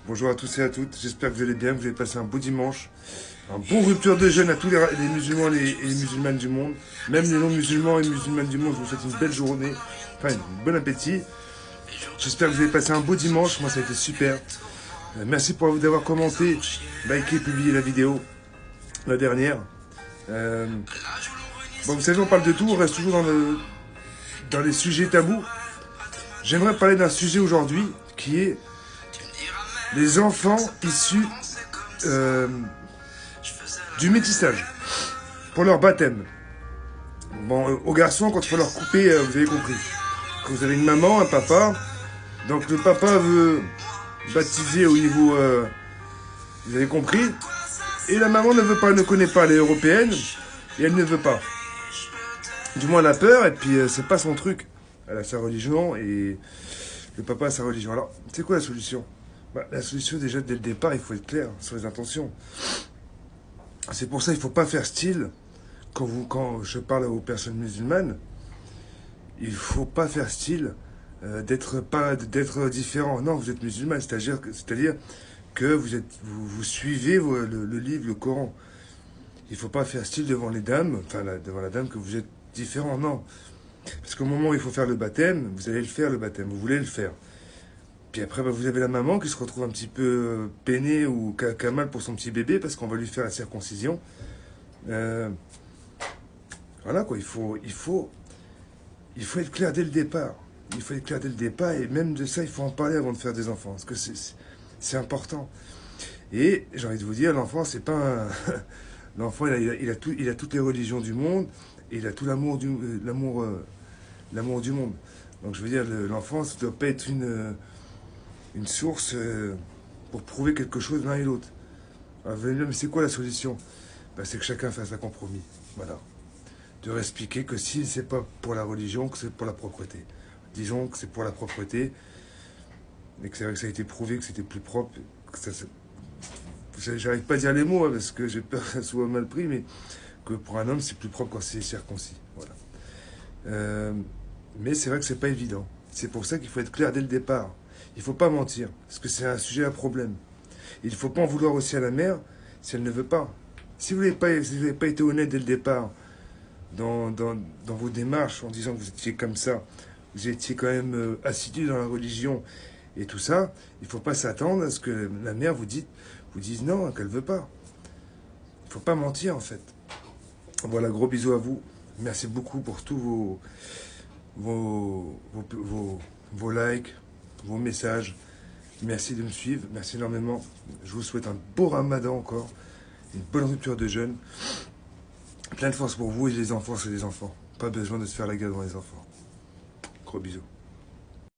Bonjour à tous et à toutes, j'espère que vous allez bien, que vous avez passé un beau dimanche. Un bon rupture de jeûne à tous les musulmans et les musulmanes du monde. Même les non-musulmans et musulmanes du monde, je vous souhaite une belle journée, enfin un bon appétit. J'espère que vous avez passé un beau dimanche, moi ça a été super. Merci pour d'avoir commenté, liké, publié la vidéo, la dernière. Bon, vous savez, on parle de tout, on reste toujours dans les sujets tabous. J'aimerais parler d'un sujet aujourd'hui qui est les enfants issus du métissage pour leur baptême. Bon, aux garçons, quand il faut leur couper, vous avez compris. Quand vous avez une maman, un papa, donc le papa veut baptiser au niveau, vous avez compris, et la maman ne veut pas, ne connaît pas, elle est européenne, et elle ne veut pas. Du moins, elle a peur, et puis c'est pas son truc. Elle a sa religion, et le papa a sa religion. Alors, c'est quoi la solution? La solution, déjà, dès le départ, il faut être clair sur les intentions. C'est pour ça qu'il ne faut pas faire style. Quand je parle aux personnes musulmanes, il ne faut pas faire style d'être différent. Non, vous êtes musulman, c'est-à-dire que vous suivez le livre, le Coran. Il ne faut pas faire style devant les dames, enfin devant la dame, que vous êtes différent. Non. Parce qu'au moment où il faut faire le baptême, vous allez le faire, le baptême, vous voulez le faire. Puis après, vous avez la maman qui se retrouve un petit peu peinée ou qui a mal pour son petit bébé parce qu'on va lui faire la circoncision. Voilà quoi, il faut être clair dès le départ. Il faut être clair dès le départ et même de ça, il faut en parler avant de faire des enfants. Parce que c'est important. Et j'ai envie de vous dire, l'enfant, c'est pas un... L'enfant, il a toutes les religions du monde et il a tout l'amour du monde. Donc je veux dire, l'enfant, ça ne doit pas être une source pour prouver quelque chose l'un et l'autre. Alors vous allez me dire, mais c'est quoi la solution? C'est que chacun fasse un compromis. Voilà. De leur expliquer que si c'est pas pour la religion, que c'est pour la propreté. Disons que c'est pour la propreté, et que c'est vrai que ça a été prouvé que c'était plus propre. J'arrive pas à dire les mots, hein, parce que j'ai peur que ça soit mal pris, mais que pour un homme, c'est plus propre quand c'est circoncis. Voilà. Mais c'est vrai que c'est pas évident. C'est pour ça qu'il faut être clair dès le départ. Il ne faut pas mentir, parce que c'est un sujet à problème. Il ne faut pas en vouloir aussi à la mère si elle ne veut pas. Si vous n'avez pas été honnête dès le départ dans vos démarches en disant que vous étiez comme ça, vous étiez quand même assidu dans la religion et tout ça, il ne faut pas s'attendre à ce que la mère vous dise non, qu'elle ne veut pas. Il ne faut pas mentir en fait. Voilà, gros bisous à vous. Merci beaucoup pour tous vos likes, vos messages. Merci de me suivre, merci énormément. Je vous souhaite un beau ramadan encore, une bonne rupture de jeûne. Plein de force pour vous et les enfants, c'est les enfants. Pas besoin de se faire la gueule devant les enfants. Gros bisous.